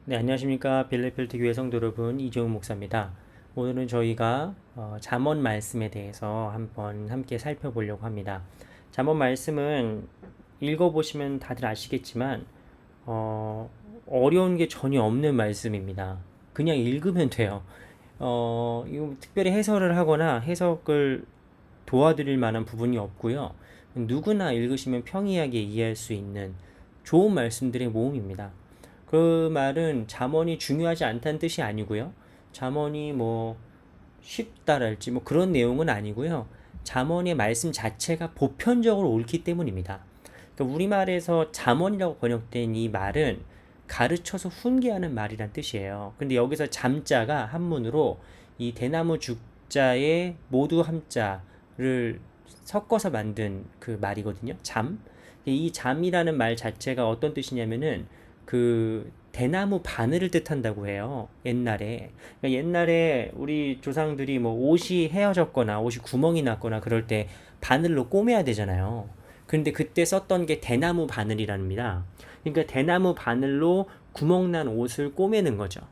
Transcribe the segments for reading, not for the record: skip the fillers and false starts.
네, 안녕하십니까. 빌레필드 교회 성도 여러분, 이재훈 목사입니다. 오늘은 저희가 잠언 말씀에 대해서 한번 함께 살펴보려고 합니다. 잠언 말씀은 읽어보시면 다들 아시겠지만 어려운 게 전혀 없는 말씀입니다. 그냥 읽으면 돼요. 이거 특별히 해설을 하거나 해석을 도와드릴 만한 부분이 없고요. 누구나 읽으시면 평이하게 이해할 수 있는 좋은 말씀들의 모음입니다. 그 말은 잠언이 중요하지 않다는 뜻이 아니고요. 잠언이 뭐 쉽다랄지 뭐 그런 내용은 아니고요. 잠언의 말씀 자체가 보편적으로 옳기 때문입니다. 그러니까 우리말에서 잠언이라고 번역된 이 말은 가르쳐서 훈계하는 말이란 뜻이에요. 근데 여기서 잠자가 한문으로 이 대나무 죽자의 모두 함자를 섞어서 만든 그 말이거든요. 잠. 이 잠이라는 말 자체가 어떤 뜻이냐면은 그 대나무 바늘을 뜻한다고 해요. 옛날에. 그러니까 옛날에 우리 조상들이 뭐 옷이 헤어졌거나 옷이 구멍이 났거나 그럴 때 바늘로 꼬매야 되잖아요. 근데 그때 썼던 게 대나무 바늘이랍니다. 그러니까 대나무 바늘로 구멍난 옷을 꼬매는 거죠.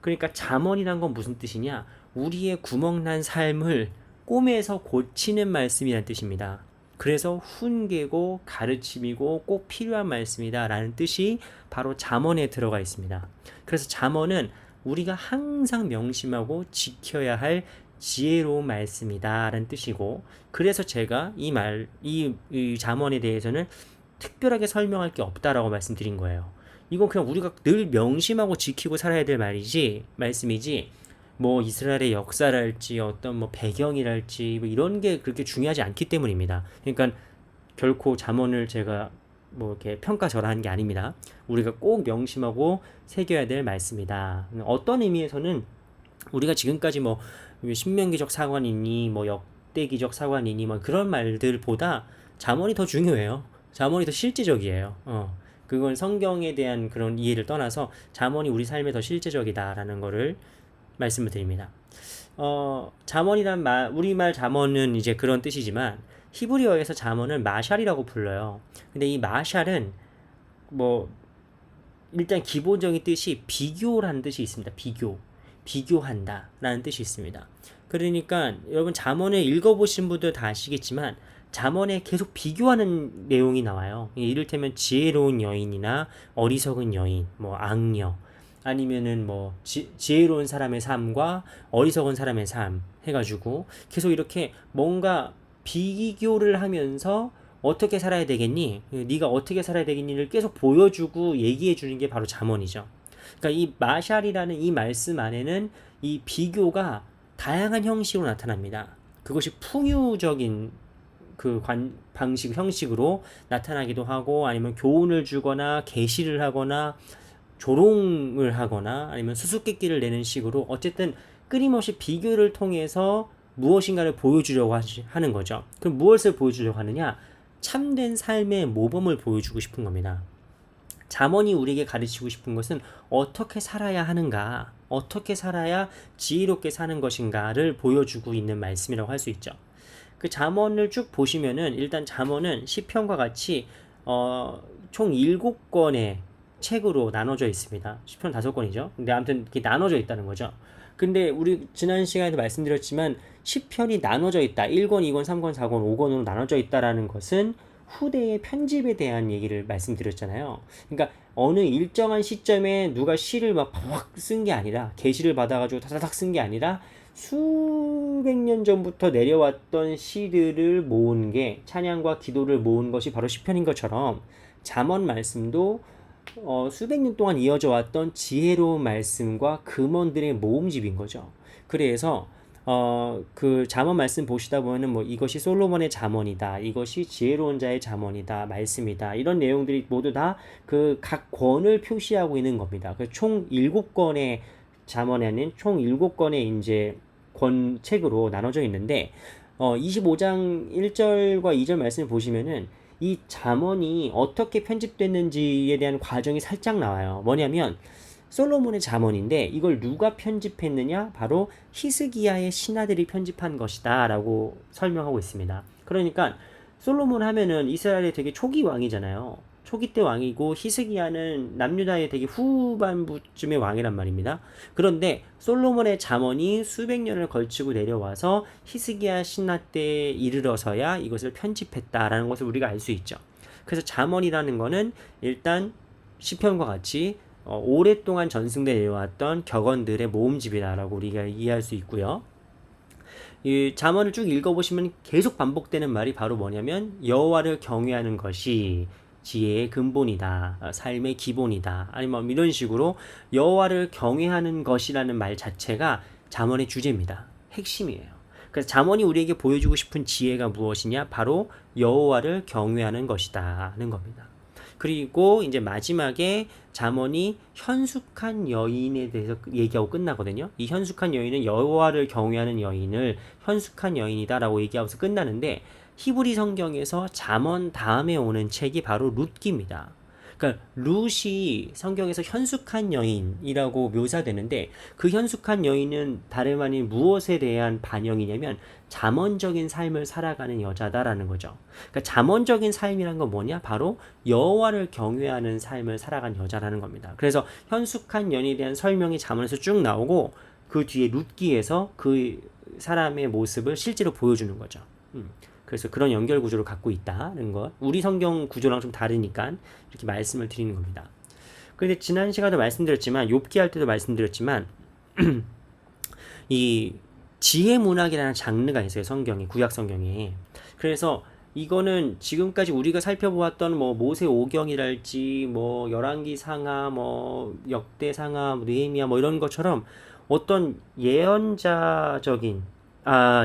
그러니까 잠언이란 건 무슨 뜻이냐? 우리의 구멍난 삶을 꼬매서 고치는 말씀이란 뜻입니다. 그래서 훈계고 가르침이고 꼭 필요한 말씀이다 라는 뜻이 바로 잠언에 들어가 있습니다. 그래서 잠언은 우리가 항상 명심하고 지켜야 할 지혜로운 말씀이다 라는 뜻이고, 그래서 제가 이 잠언에 대해서는 특별하게 설명할 게 없다라고 말씀드린 거예요. 이건 그냥 우리가 늘 명심하고 지키고 살아야 될 말씀이지, 뭐 이스라엘의 역사랄지 어떤 뭐 배경이랄지 뭐 이런 게 그렇게 중요하지 않기 때문입니다. 그러니까 결코 잠언을 제가 뭐 이렇게 평가절하하는 게 아닙니다. 우리가 꼭 명심하고 새겨야 될 말씀이다. 어떤 의미에서는 우리가 지금까지 뭐 신명기적 사관이니 뭐 역대기적 사관이니 뭐 그런 말들보다 잠언이 더 중요해요. 잠언이 더 실제적이에요. 그건 성경에 대한 그런 이해를 떠나서 잠언이 우리 삶에 더 실제적이다라는 거를 말씀을 드립니다. 잠언이란 말, 우리말 잠언은 이제 그런 뜻이지만 히브리어에서 잠언을 마샬이라고 불러요. 근데 이 마샬은 뭐 일단 기본적인 뜻이 비교라는 뜻이 있습니다. 비교한다 라는 뜻이 있습니다. 그러니까 여러분 잠언을 읽어보신 분들 다 아시겠지만 잠언에 계속 비교하는 내용이 나와요. 이를테면 지혜로운 여인이나 어리석은 여인, 뭐 악녀, 아니면은 뭐 지혜로운 사람의 삶과 어리석은 사람의 삶 해가지고 계속 이렇게 뭔가 비교를 하면서 어떻게 살아야 되겠니? 네가 어떻게 살아야 되겠니를 계속 보여주고 얘기해 주는 게 바로 잠언이죠. 그러니까 이 마샬이라는 이 말씀 안에는 이 비교가 다양한 형식으로 나타납니다. 그것이 풍유적인 방식, 형식으로 나타나기도 하고, 아니면 교훈을 주거나 계시를 하거나 조롱을 하거나 아니면 수수께끼를 내는 식으로 어쨌든 끊임없이 비교를 통해서 무엇인가를 보여주려고 하는 거죠. 그럼 무엇을 보여주려고 하느냐? 참된 삶의 모범을 보여주고 싶은 겁니다. 잠언이 우리에게 가르치고 싶은 것은 어떻게 살아야 하는가, 어떻게 살아야 지혜롭게 사는 것인가를 보여주고 있는 말씀이라고 할 수 있죠. 그 잠언을 쭉 보시면은 일단 잠언은 시편과 같이 총 7권의 책으로 나눠져 있습니다. 시편 5권이죠. 근데 아무튼 이렇게 나눠져 있다는 거죠. 근데 우리 지난 시간에도 말씀드렸지만 시편이 나눠져 있다. 1권, 2권, 3권, 4권, 5권으로 나눠져 있다라는 것은 후대의 편집에 대한 얘기를 말씀드렸잖아요. 그러니까 어느 일정한 시점에 누가 시를 막 팍 쓴 게 아니라, 계시를 받아가지고 다다닥 쓴 게 아니라 수백 년 전부터 내려왔던 시들을 모은 게, 찬양과 기도를 모은 것이 바로 시편인 것처럼 잠언 말씀도 수백 년 동안 이어져 왔던 지혜로운 말씀과 금언들의 모음집인 거죠. 그래서 그 잠언 말씀 보시다 보면은 뭐 이것이 솔로몬의 잠언이다, 이것이 지혜로운 자의 잠언이다, 말씀이다, 이런 내용들이 모두 다 그 각 권을 표시하고 있는 겁니다. 총 7권의 잠언에는 총 7권의 이제 권책으로 나눠져 있는데 25장 1절과 2절 말씀을 보시면은 이 잠언이 어떻게 편집됐는지에 대한 과정이 살짝 나와요. 뭐냐면 솔로몬의 잠언인데 이걸 누가 편집했느냐? 바로 히스기야의 신하들이 편집한 것이다 라고 설명하고 있습니다. 그러니까 솔로몬 하면은 이스라엘의 되게 초기 왕이잖아요. 초기 때 왕이고 히스기야는 남유다의 되게 후반부쯤의 왕이란 말입니다. 그런데 솔로몬의 잠언이 수백 년을 걸치고 내려와서 히스기야 신라 때에 이르러서야 이것을 편집했다라는 것을 우리가 알 수 있죠. 그래서 잠언이라는 거는 일단 시편과 같이 오랫동안 전승돼 내려왔던 격언들의 모음집이다라고 우리가 이해할 수 있고요. 이 잠언을 쭉 읽어보시면 계속 반복되는 말이 바로 뭐냐면 여호와를 경외하는 것이 지혜의 근본이다, 삶의 기본이다, 아니면 이런 식으로 여호와를 경외하는 것이라는 말 자체가 잠언의 주제입니다. 핵심이에요. 그래서 잠언이 우리에게 보여주고 싶은 지혜가 무엇이냐? 바로 여호와를 경외하는 것이다는 겁니다. 그리고 이제 마지막에 잠언이 현숙한 여인에 대해서 얘기하고 끝나거든요. 이 현숙한 여인은 여호와를 경외하는 여인을 현숙한 여인이다라고 얘기하면서 끝나는데 히브리 성경에서 잠언 다음에 오는 책이 바로 룻기입니다. 그러니까 룻이 성경에서 현숙한 여인이라고 묘사되는데 그 현숙한 여인은 다름 아닌 무엇에 대한 반영이냐면 잠언적인 삶을 살아가는 여자다라는 거죠. 그러니까 잠언적인 삶이란 건 뭐냐? 바로 여호와를 경외하는 삶을 살아간 여자라는 겁니다. 그래서 현숙한 여인에 대한 설명이 잠언에서 쭉 나오고 그 뒤에 룻기에서 그 사람의 모습을 실제로 보여주는 거죠. 그래서 그런 연결 구조를 갖고 있다는 것. 우리 성경 구조랑 좀 다르니까 이렇게 말씀을 드리는 겁니다. 그런데 지난 시간에도 말씀드렸지만 욥기 할 때도 말씀드렸지만 이 지혜 문학이라는 장르가 있어요. 성경에, 구약 성경에. 그래서 이거는 지금까지 우리가 살펴보았던 뭐 모세 오경이랄지 뭐 열왕기 상하 뭐 역대 상하 느헤미야 뭐 이런 것처럼 어떤 예언자적인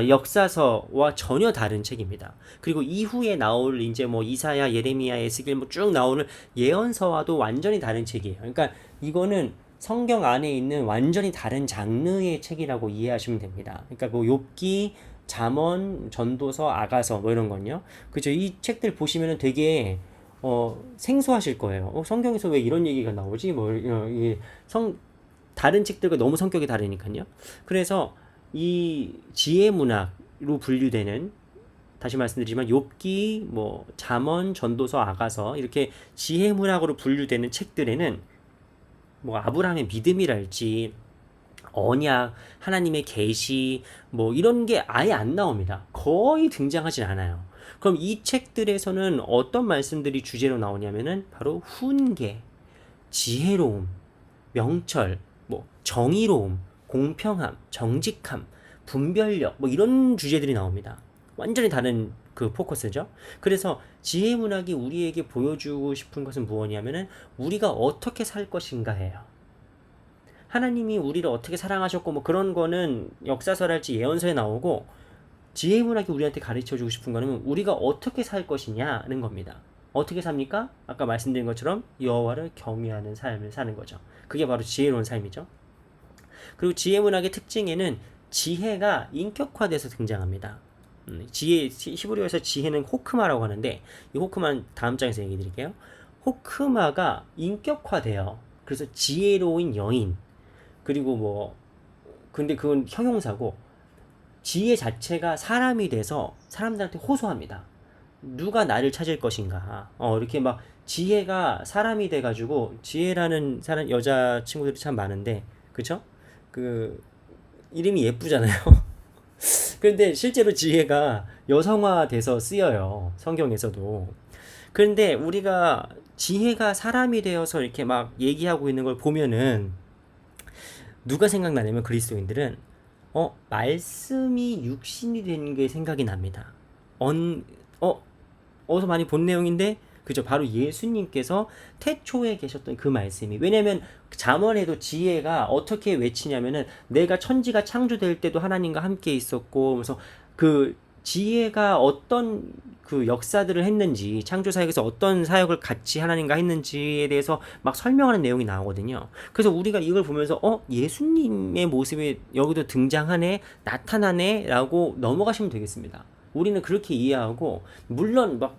역사서와 전혀 다른 책입니다. 그리고 이후에 나올 이제 뭐 이사야, 예레미야, 에스겔 뭐 쭉 나오는 예언서와도 완전히 다른 책이에요. 그러니까 이거는 성경 안에 있는 완전히 다른 장르의 책이라고 이해하시면 됩니다. 그러니까 뭐 욥기, 잠언, 전도서, 아가서 뭐 이런 건요. 그죠? 이 책들 보시면은 되게 생소하실 거예요. 성경에서 왜 이런 얘기가 나오지? 뭐 이게 다른 책들과 너무 성격이 다르니까요. 그래서 이 지혜 문학으로 분류되는 다시 말씀드리지만 욥기, 뭐 잠언, 전도서, 아가서 이렇게 지혜 문학으로 분류되는 책들에는 뭐 아브라함의 믿음이랄지 언약, 하나님의 계시 뭐 이런 게 아예 안 나옵니다. 거의 등장하진 않아요. 그럼 이 책들에서는 어떤 말씀들이 주제로 나오냐면은 바로 훈계, 지혜로움, 명철, 뭐 정의로움, 공평함, 정직함, 분별력 뭐 이런 주제들이 나옵니다. 완전히 다른 그 포커스죠. 그래서 지혜 문학이 우리에게 보여주고 싶은 것은 무엇이냐면은 우리가 어떻게 살 것인가예요. 하나님이 우리를 어떻게 사랑하셨고 뭐 그런 거는 역사서랄지 예언서에 나오고 지혜 문학이 우리한테 가르쳐주고 싶은 거는 우리가 어떻게 살 것이냐는 겁니다. 어떻게 삽니까? 아까 말씀드린 것처럼 여호와를 경외하는 삶을 사는 거죠. 그게 바로 지혜로운 삶이죠. 그리고 지혜 문학의 특징에는 지혜가 인격화돼서 등장합니다. 히브리어에서 지혜는 호크마라고 하는데 이 호크마는 다음 장에서 얘기 드릴게요. 호크마가 인격화돼요. 그래서 지혜로운 여인 그리고 뭐 근데 그건 형용사고 지혜 자체가 사람이 돼서 사람들한테 호소합니다. 누가 나를 찾을 것인가? 이렇게 막 지혜가 사람이 돼가지고 지혜라는 사람 여자 친구들이 참 많은데 그쵸? 그 이름이 예쁘잖아요. 그런데 실제로 지혜가 여성화돼서 쓰여요. 성경에서도. 그런데 우리가 지혜가 사람이 되어서 이렇게 막 얘기하고 있는 걸 보면은 누가 생각나냐면 그리스도인들은 말씀이 육신이 된 게 생각이 납니다. 어디서 많이 본 내용인데 그죠? 바로 예수님께서 태초에 계셨던 그 말씀이 왜냐면 잠언에도 지혜가 어떻게 외치냐면은 내가 천지가 창조될 때도 하나님과 함께 있었고 그래서 그 지혜가 어떤 그 역사들을 했는지 창조 사역에서 어떤 사역을 같이 하나님과 했는지에 대해서 막 설명하는 내용이 나오거든요. 그래서 우리가 이걸 보면서 예수님의 모습이 여기도 등장하네 나타나네 라고 넘어가시면 되겠습니다. 우리는 그렇게 이해하고 물론 막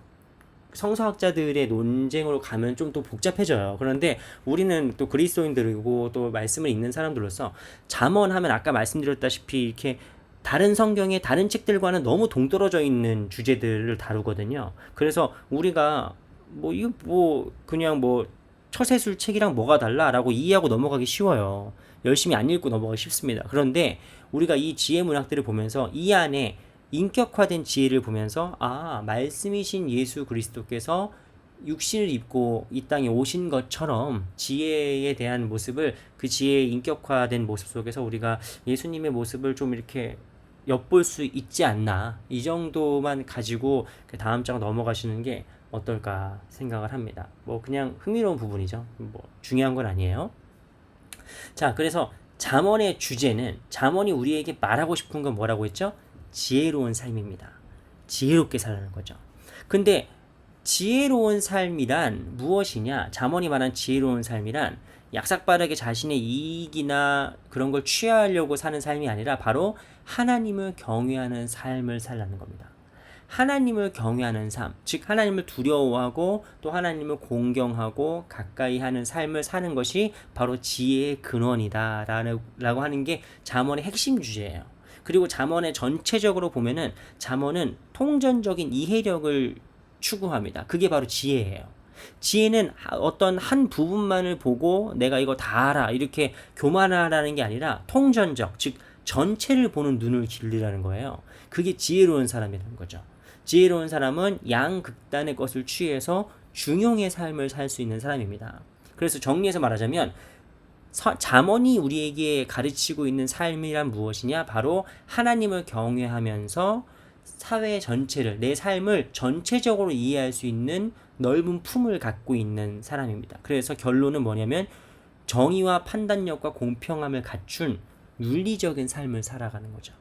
성서학자들의 논쟁으로 가면 좀 또 복잡해져요. 그런데 우리는 또 그리스도인들이고 또 말씀을 읽는 사람들로서 잠언하면 아까 말씀드렸다시피 이렇게 다른 성경의 다른 책들과는 너무 동떨어져 있는 주제들을 다루거든요. 그래서 우리가 뭐 이거 뭐 그냥 뭐 처세술 책이랑 뭐가 달라라고 이해하고 넘어가기 쉬워요. 열심히 안 읽고 넘어가기 쉽습니다. 그런데 우리가 이 지혜 문학들을 보면서 이 안에 인격화된 지혜를 보면서 말씀이신 예수 그리스도께서 육신을 입고 이 땅에 오신 것처럼 지혜에 대한 모습을 그 지혜의 인격화된 모습 속에서 우리가 예수님의 모습을 좀 이렇게 엿볼 수 있지 않나, 이 정도만 가지고 그 다음 장 넘어가시는 게 어떨까 생각을 합니다. 뭐 그냥 흥미로운 부분이죠. 뭐 중요한 건 아니에요. 자, 그래서 잠언의 주제는, 잠언이 우리에게 말하고 싶은 건 뭐라고 했죠? 지혜로운 삶입니다. 지혜롭게 살라는 거죠. 근데 지혜로운 삶이란 무엇이냐? 잠언이 말한 지혜로운 삶이란 약삭빠르게 자신의 이익이나 그런 걸 취하려고 사는 삶이 아니라 바로 하나님을 경외하는 삶을 살라는 겁니다. 하나님을 경외하는 삶, 즉 하나님을 두려워하고 또 하나님을 공경하고 가까이 하는 삶을 사는 것이 바로 지혜의 근원이다라고 하는 게 잠언의 핵심 주제예요. 그리고 잠언의 전체적으로 보면은 잠언은 통전적인 이해력을 추구합니다. 그게 바로 지혜예요. 지혜는 어떤 한 부분만을 보고 내가 이거 다 알아 이렇게 교만하라는 게 아니라 통전적, 즉 전체를 보는 눈을 길르라는 거예요. 그게 지혜로운 사람이라는 거죠. 지혜로운 사람은 양극단의 것을 취해서 중용의 삶을 살 수 있는 사람입니다. 그래서 정리해서 말하자면 잠언이 우리에게 가르치고 있는 삶이란 무엇이냐? 바로 하나님을 경외하면서 사회 전체를, 내 삶을 전체적으로 이해할 수 있는 넓은 품을 갖고 있는 사람입니다. 그래서 결론은 뭐냐면 정의와 판단력과 공평함을 갖춘 윤리적인 삶을 살아가는 거죠.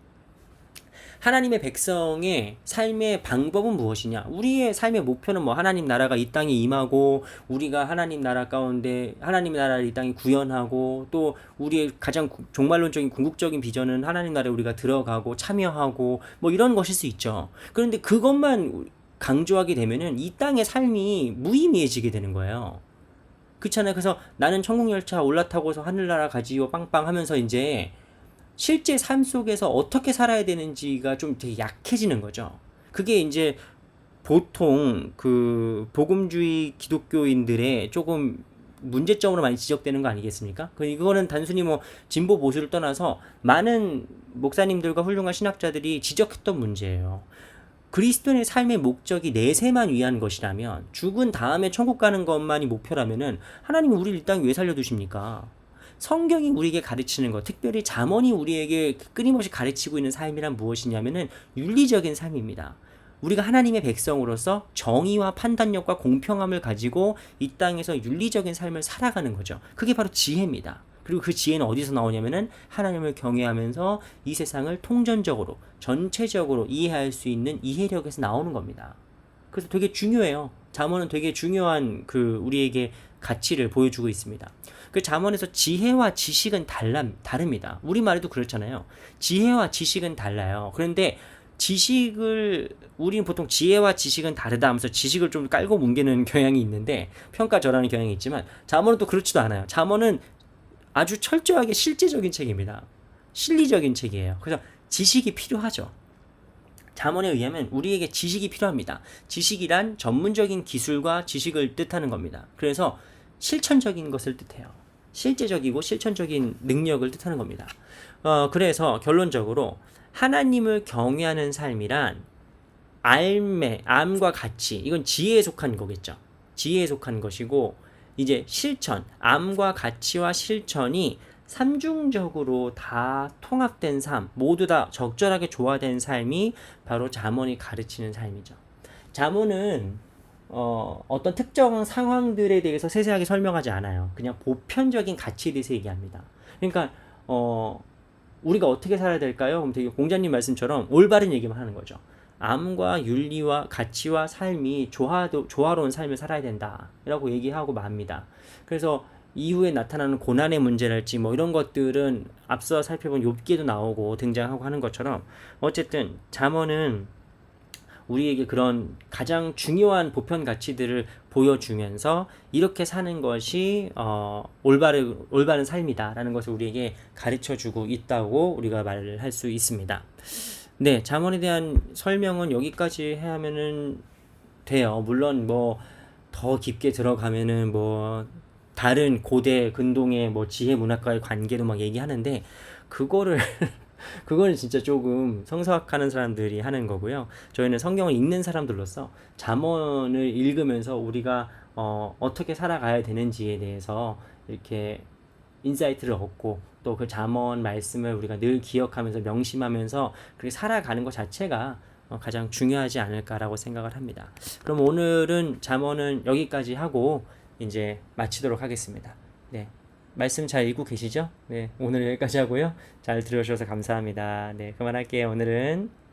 하나님의 백성의 삶의 방법은 무엇이냐? 우리의 삶의 목표는 뭐 하나님 나라가 이 땅에 임하고 우리가 하나님 나라 가운데 하나님 나라를 이 땅에 구현하고 또 우리의 가장 종말론적인 궁극적인 비전은 하나님 나라에 우리가 들어가고 참여하고 뭐 이런 것일 수 있죠. 그런데 그것만 강조하게 되면은 이 땅의 삶이 무의미해지게 되는 거예요. 그렇잖아요. 그래서 나는 천국열차 올라타고서 하늘나라 가지요 빵빵 하면서 이제 실제 삶 속에서 어떻게 살아야 되는지가 좀 되게 약해지는 거죠. 그게 이제 보통 그 복음주의 기독교인들의 조금 문제점으로 많이 지적되는 거 아니겠습니까? 이거는 단순히 뭐 진보 보수를 떠나서 많은 목사님들과 훌륭한 신학자들이 지적했던 문제예요. 그리스도인의 삶의 목적이 내세만 위한 것이라면, 죽은 다음에 천국 가는 것만이 목표라면은 하나님이 우리를 이 땅에 왜 살려두십니까? 성경이 우리에게 가르치는 것, 특별히 잠언이 우리에게 끊임없이 가르치고 있는 삶이란 무엇이냐면은 윤리적인 삶입니다. 우리가 하나님의 백성으로서 정의와 판단력과 공평함을 가지고 이 땅에서 윤리적인 삶을 살아가는 거죠. 그게 바로 지혜입니다. 그리고 그 지혜는 어디서 나오냐면은 하나님을 경외하면서 이 세상을 통전적으로, 전체적으로 이해할 수 있는 이해력에서 나오는 겁니다. 그래서 되게 중요해요. 잠언은 되게 중요한 그 우리에게 가치를 보여주고 있습니다. 그 잠언에서 지혜와 지식은 다릅니다. 우리말에도 그렇잖아요. 지혜와 지식은 달라요. 그런데 지식을, 우리는 보통 지혜와 지식은 다르다 하면서 지식을 좀 깔고 뭉개는 경향이 있는데, 평가절하는 경향이 있지만 잠언은 또 그렇지도 않아요. 잠언은 아주 철저하게 실제적인 책입니다. 실리적인 책이에요. 그래서 지식이 필요하죠. 잠언에 의하면 우리에게 지식이 필요합니다. 지식이란 전문적인 기술과 지식을 뜻하는 겁니다. 그래서 실천적인 것을 뜻해요. 실제적이고 실천적인 능력을 뜻하는 겁니다. 그래서 결론적으로 하나님을 경외하는 삶이란 암과 가치, 이건 지혜에 속한 거겠죠. 지혜에 속한 것이고, 이제 실천, 암과 가치와 실천이 삼중적으로 다 통합된 삶, 모두 다 적절하게 조화된 삶이 바로 잠언이 가르치는 삶이죠. 잠언은 어떤 특정 상황들에 대해서 세세하게 설명하지 않아요. 그냥 보편적인 가치에 대해서 얘기합니다. 그러니까 우리가 어떻게 살아야 될까요? 그럼 되게 공자님 말씀처럼 올바른 얘기만 하는 거죠. 암과 윤리와 가치와 삶이 조화로운 삶을 살아야 된다라고 얘기하고 맙니다. 그래서 이후에 나타나는 고난의 문제랄지 뭐 이런 것들은 앞서 살펴본 욥기에도 나오고 등장하고 하는 것처럼, 어쨌든 잠언은 우리에게 그런 가장 중요한 보편 가치들을 보여주면서 이렇게 사는 것이 올바른 삶이다라는 것을 우리에게 가르쳐주고 있다고 우리가 말을 할 수 있습니다. 네, 잠언에 대한 설명은 여기까지 해야 하면은 돼요. 물론 뭐 더 깊게 들어가면은 뭐 다른 고대 근동의 뭐 지혜 문학과의 관계도 막 얘기하는데 그거를 그거는 진짜 조금 성서학하는 사람들이 하는 거고요. 저희는 성경을 읽는 사람들로서 잠언을 읽으면서 우리가 어떻게 살아가야 되는지에 대해서 이렇게 인사이트를 얻고 또 그 잠언 말씀을 우리가 늘 기억하면서 명심하면서 그렇게 살아가는 것 자체가 가장 중요하지 않을까라고 생각을 합니다. 그럼 오늘은 잠언은 여기까지 하고 이제 마치도록 하겠습니다. 네. 말씀 잘 읽고 계시죠? 네. 오늘 여기까지 하고요. 잘 들어주셔서 감사합니다. 네. 그만할게요. 오늘은.